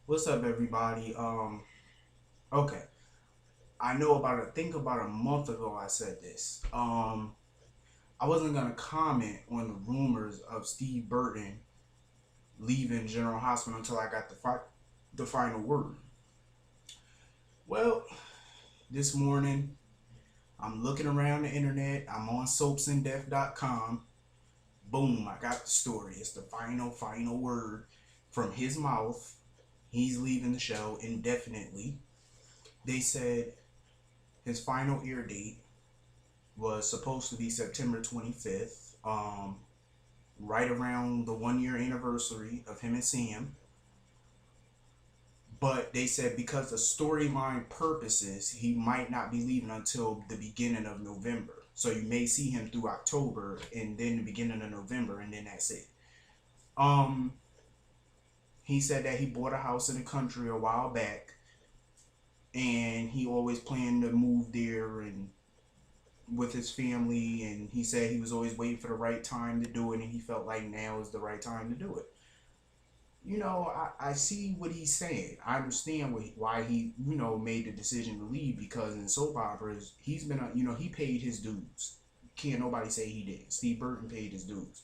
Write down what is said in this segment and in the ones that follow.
What's up, everybody? Okay. I know I think about a month ago I said this. I wasn't gonna comment on the rumors of Steve Burton leaving General Hospital until I got the final word. Well, this morning I'm looking around the internet. I'm on soapsanddeath.com. Boom! I got the story. It's the final word from his mouth. He's leaving the show indefinitely. They said his final air date was supposed to be September 25th, right around the 1 year anniversary of him and Sam. But they said because of storyline purposes, he might not be leaving until the beginning of November. So you may see him through October and then the beginning of November, and then that's it. Um, he said that he bought a house in the country a while back, and he always planned to move there and with his family, and he said he was always waiting for the right time to do it, and he felt like now is the right time to do it. I see what he's saying. I understand why he made the decision to leave, because in soap operas he's been he paid his dues. Can't nobody say he didn't. Steve Burton paid his dues.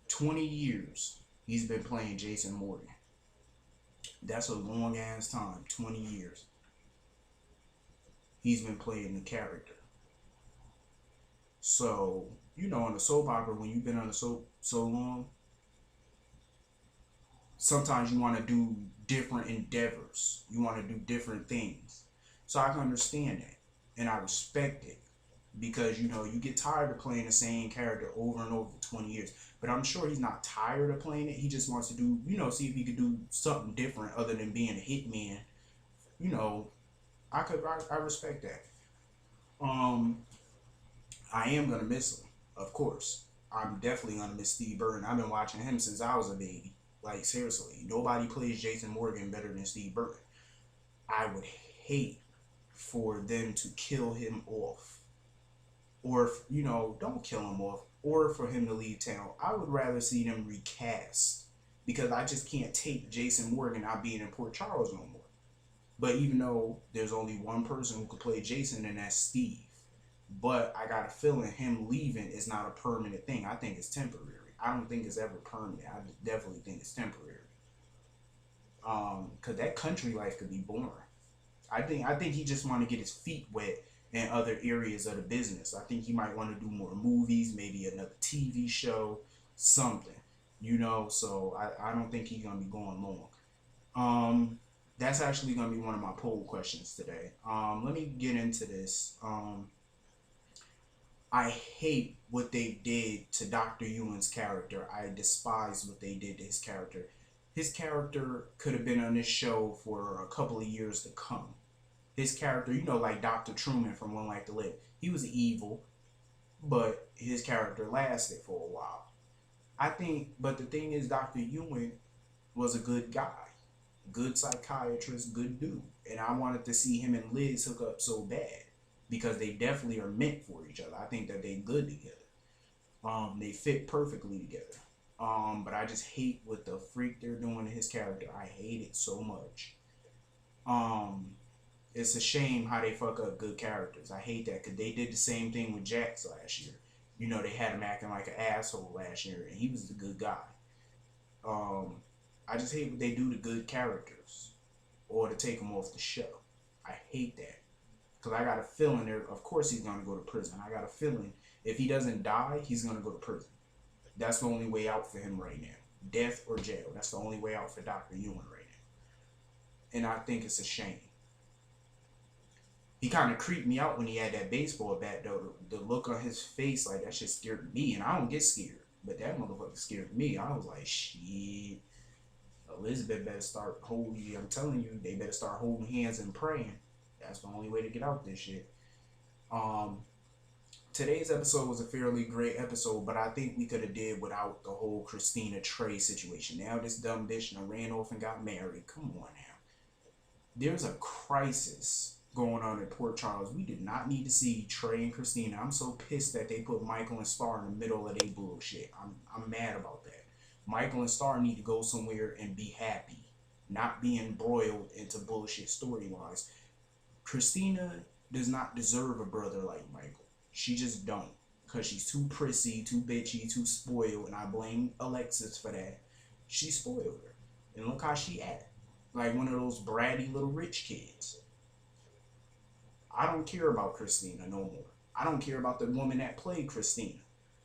20 years he's been playing Jason Morgan. That's a long ass time. 20 years he's been playing the character. So on a soap opera, when you've been on a soap so long, sometimes you want to do different endeavors. You want to do different things. So I can understand that. And I respect it. Because, you get tired of playing the same character over and over for 20 years. But I'm sure he's not tired of playing it. He just wants to do, see if he could do something different other than being a hitman. You know, I respect that. Um, I am gonna miss him, of course. I'm definitely gonna miss Steve Burton. I've been watching him since I was a baby. Like, seriously, nobody plays Jason Morgan better than Steve Burton. I would hate for them to kill him off, or don't kill him off, or for him to leave town. I would rather see them recast, because I just can't take Jason Morgan not being in Port Charles no more. But even though there's only one person who could play Jason, and that's Steve. But I got a feeling him leaving is not a permanent thing. I think it's temporary. I don't think it's ever permanent. I definitely think it's temporary. Cause that country life could be boring. I think he just want to get his feet wet in other areas of the business. I think he might want to do more movies, maybe another TV show, something. So I don't think he's gonna be going long. Um, that's actually gonna be one of my poll questions today. Let me get into this. I hate what they did to Dr. Ewan's character. I despise what they did to his character. His character could have been on this show for a couple of years to come. His character, like Dr. Truman from One Life to Live, he was evil, but his character lasted for a while. But the thing is, Dr. Ewan was a good guy, good psychiatrist, good dude. And I wanted to see him and Liz hook up so bad, because they definitely are meant for each other. I think that they good together. They fit perfectly together. But I just hate what the freak they're doing to his character. I hate it so much. Um, it's a shame how they fuck up good characters. I hate that, because they did the same thing with Jax last year. They had him acting like an asshole last year, and he was the good guy. Um, I just hate what they do to good characters, or to take them off the show. I hate that. Because I got a feeling there, of course he's going to go to prison. I got a feeling if he doesn't die, he's going to go to prison. That's the only way out for him right now. Death or jail. That's the only way out for Dr. Ewan right now. And I think it's a shame. He kind of creeped me out when he had that baseball bat, though. The look on his face, like, that shit scared me. And I don't get scared. But that motherfucker scared me. I was like, shit. Elizabeth better start holding, I'm telling you, they better start holding hands and praying. That's the only way to get out this shit. Um, Today's episode was a fairly great episode, but I think we could have did without the whole Christina Trey situation. Now this dumb bitch done ran off and got married. Come on now. There's a crisis going on in Port Charles. We did not need to see Trey and Christina. I'm so pissed that they put Michael and Star in the middle of their bullshit. I'm mad about that. Michael and Star need to go somewhere and be happy. not being embroiled into bullshit storylines. Christina does not deserve a brother like Michael. She just don't. Because she's too prissy, too bitchy, too spoiled, and I blame Alexis for that. She spoiled her. And look how she act. Like one of those bratty little rich kids. I don't care about Christina no more. I don't care about the woman that played Christina.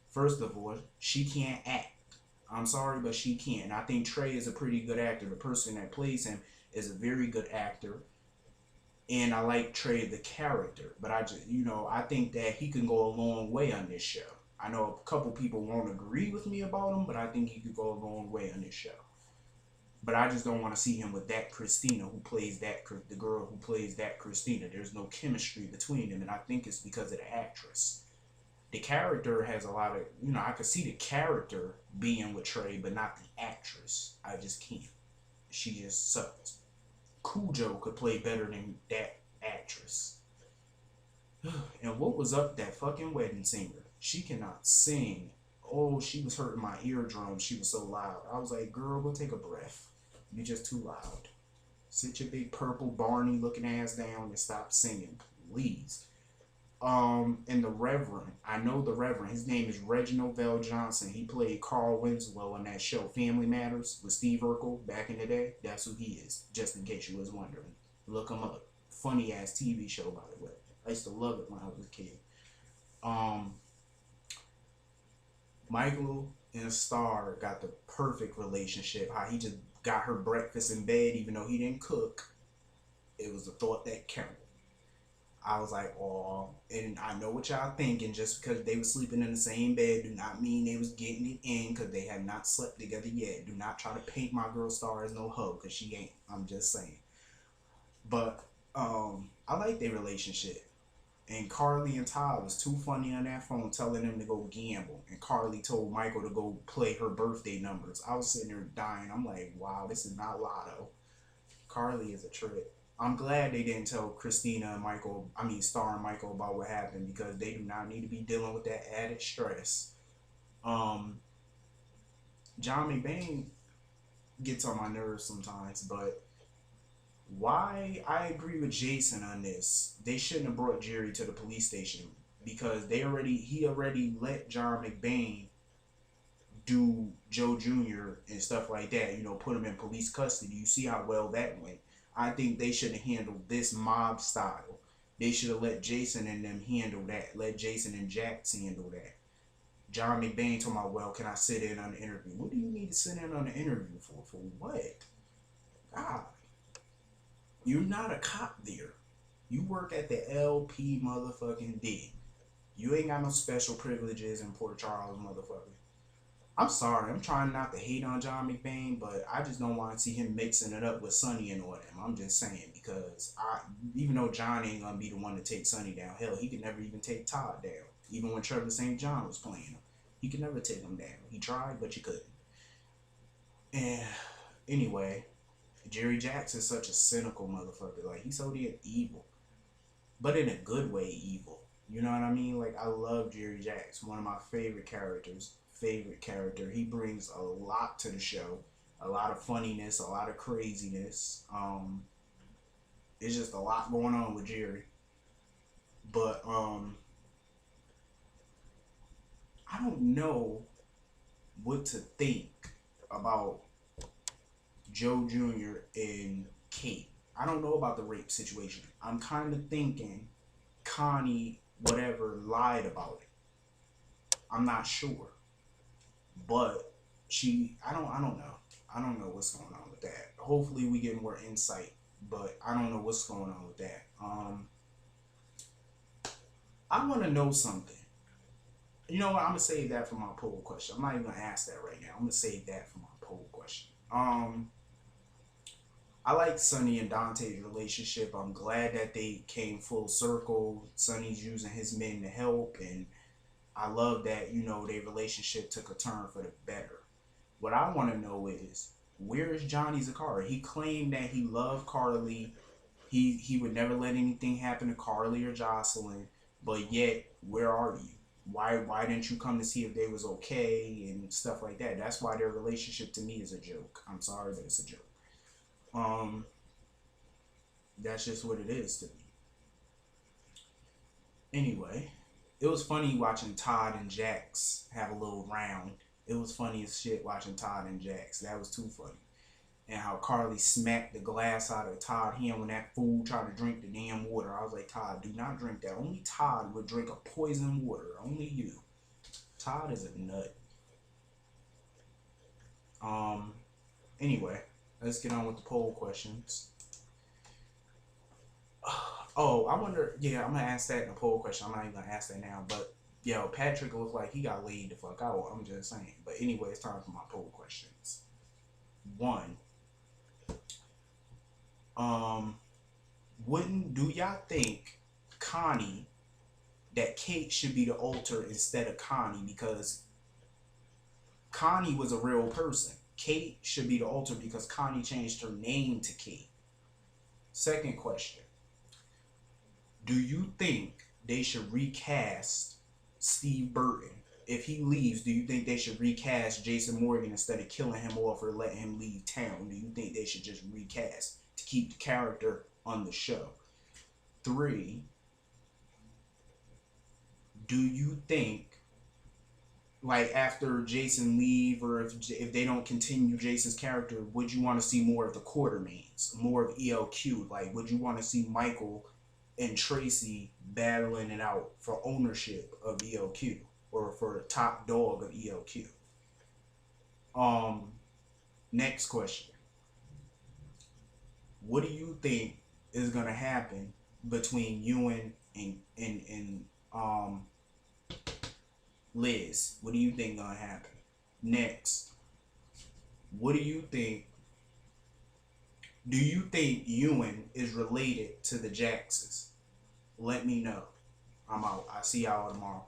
First of all, she can't act. I'm sorry, but she can't. I think Trey is a pretty good actor. The person that plays him is a very good actor. And I like Trey the character. But I just, I think that he can go a long way on this show. I know a couple people won't agree with me about him, but I think he could go a long way on this show. But I just don't want to see him with that Christina who plays the girl who plays that Christina. There's no chemistry between them, and I think it's because of the actress. The character has a lot of, I could see the character being with Trey, but not the actress. I just can't. She just sucks. Cujo could play better than that actress. And what was up that fucking wedding singer? She cannot sing. Oh, she was hurting my eardrums. She was so loud. I was like, girl, go take a breath. You're just too loud. Sit your big purple Barney looking ass down and stop singing, please. And the Reverend, I know the Reverend. His name is Reginald VelJohnson. He played Carl Winslow on that show Family Matters with Steve Urkel back in the day. That's who he is, just in case you was wondering. Look him up. Funny ass TV show, by the way. I used to love it when I was a kid. Michael and Star got the perfect relationship. How he just got her breakfast in bed even though he didn't cook. It was the thought that counted. I was like, oh, and I know what y'all thinking. Just because they were sleeping in the same bed do not mean they was getting it in, because they had not slept together yet. Do not try to paint my girl Star as no hoe, because she ain't. I'm just saying. But I like their relationship. And Carly and Todd was too funny on that phone telling them to go gamble. And Carly told Michael to go play her birthday numbers. I was sitting there dying. I'm like, wow, this is not Lotto. Carly is a trip. I'm glad they didn't tell Christina and Star and Michael about what happened, because they do not need to be dealing with that added stress. John McBain gets on my nerves sometimes, but why I agree with Jason on this. They shouldn't have brought Jerry to the police station, because he already let John McBain do Joe Jr. and stuff like that, put him in police custody. You see how well that went. I think they should have handled this mob style. They should have let Jason and them handle that. Let Jason and Jax handle that. John McBain told me, well, can I sit in on the interview? What do you need to sit in on the interview for? For what? God. You're not a cop there. You work at the LP motherfucking D. You ain't got no special privileges in Port Charles, motherfucker. I'm sorry, I'm trying not to hate on John McBain, but I just don't want to see him mixing it up with Sonny and all them. I'm just saying, because even though John ain't going to be the one to take Sonny down, hell, he could never even take Todd down. Even when Trevor St. John was playing him, he could never take him down. He tried, but you couldn't. And anyway, Jerry Jax is such a cynical motherfucker. Like, he's so damn evil, but in a good way evil. You know what I mean? Like, I love Jerry Jax, one of my favorite characters. He brings a lot to the show, a lot of funniness, a lot of craziness. It's just a lot going on with Jerry. But I don't know what to think about Joe Jr. and Kate. I don't know about the rape situation. I'm kind of thinking Connie, whatever, lied about it. I'm not sure. But I don't know. I don't know what's going on with that. Hopefully we get more insight, but I don't know what's going on with that. I want to know something. You know what? I'm going to save that for my poll question. I'm not even going to ask that right now. I'm going to save that for my poll question. I like Sonny and Dante's relationship. I'm glad that they came full circle. Sonny's using his men to help, and I love that, their relationship took a turn for the better. What I want to know is, where is Johnny Zacchara? He claimed that he loved Carly. He would never let anything happen to Carly or Jocelyn, but yet, where are you? Why didn't you come to see if they was okay and stuff like that? That's why their relationship to me is a joke. I'm sorry, but it's a joke. Um, that's just what it is to me. Anyway, it was funny watching Todd and Jax have a little round. It was funny as shit watching Todd and Jax. That was too funny. And how Carly smacked the glass out of Todd hand when that fool tried to drink the damn water. I was like, Todd, do not drink that. Only Todd would drink a poison water. Only you. Todd is a nut. Um. Anyway, let's get on with the poll questions. Oh, I wonder. Yeah, I'm gonna ask that in the poll question. I'm not even gonna ask that now. But yo, Patrick looks like he got laid the fuck out. I'm just saying. But anyway, it's time for my poll questions. One. Um. Wouldn't do y'all think Connie that Kate should be the alter instead of Connie because Connie was a real person. Kate should be the alter because Connie changed her name to Kate. Second question. Do you think they should recast Steve Burton? If he leaves, do you think they should recast Jason Morgan instead of killing him off or letting him leave town? Do you think they should just recast to keep the character on the show? 3, do you think, like, after Jason leave or if they don't continue Jason's character, would you want to see more of the Quartermains, more of ELQ? Like, would you want to see Michael and Tracy battling it out for ownership of ELQ or for top dog of ELQ? Next question. What do you think is gonna happen between Ewan and Liz? What do you think gonna happen? Next, what do you think? Do you think Ewan is related to the Jaxes? Let me know. I'm out. I see y'all tomorrow.